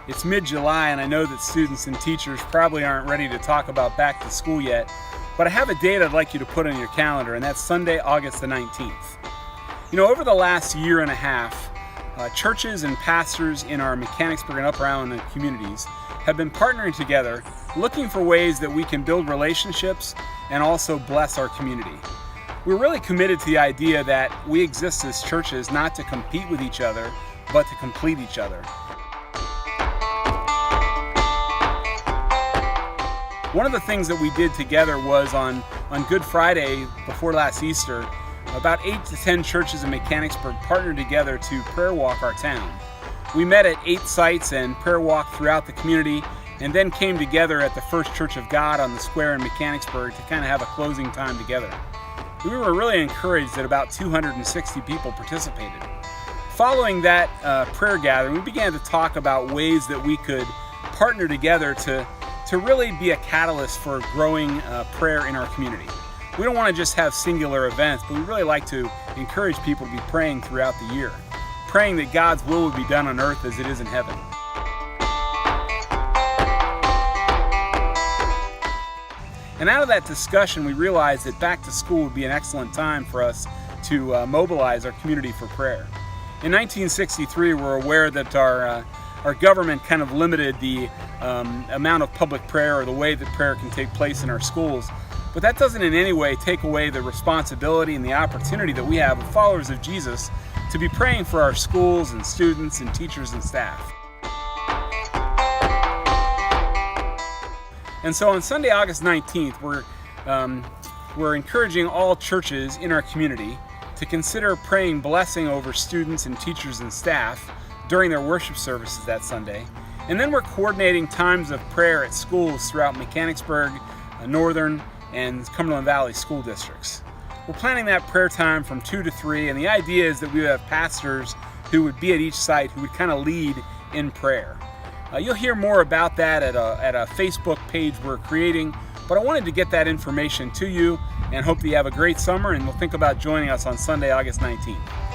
It's mid-July, and I know that students and teachers probably aren't ready to talk about back to school yet, but I have a date I'd like you to put on your calendar, and that's Sunday, August the 19th. You know, over the last year and a half, churches and pastors in our Mechanicsburg and Upper Allen communities have been partnering together, looking for ways that we can build relationships and also bless our community. We're really committed to the idea that we exist as churches not to compete with each other, but to complete each other. One of the things that we did together was on Good Friday before last Easter, about 8 to 10 churches in Mechanicsburg partnered together to prayer walk our town. We met at 8 sites and prayer walked throughout the community, and then came together at the First Church of God on the square in Mechanicsburg to kind of have a closing time together. We were really encouraged that about 260 people participated. Following that prayer gathering, we began to talk about ways that we could partner together to really be a catalyst for growing prayer in our community. We don't want to just have singular events, but we really like to encourage people to be praying throughout the year, praying that God's will would be done on earth as it is in heaven. And out of that discussion, we realized that back to school would be an excellent time for us to mobilize our community for prayer. In 1963, we're aware that our government kind of limited the amount of public prayer or the way that prayer can take place in our schools. But that doesn't in any way take away the responsibility and the opportunity that we have as followers of Jesus to be praying for our schools and students and teachers and staff. And so on Sunday, August 19th, we're encouraging all churches in our community to consider praying blessing over students and teachers and staff during their worship services that Sunday. And then we're coordinating times of prayer at schools throughout Mechanicsburg, Northern, and Cumberland Valley school districts. We're planning that prayer time from 2 to 3, and the idea is that we would have pastors who would be at each site who would kind of lead in prayer. You'll hear more about that at a Facebook page we're creating, but I wanted to get that information to you and hope that you have a great summer, and we'll think about joining us on Sunday, August 19th.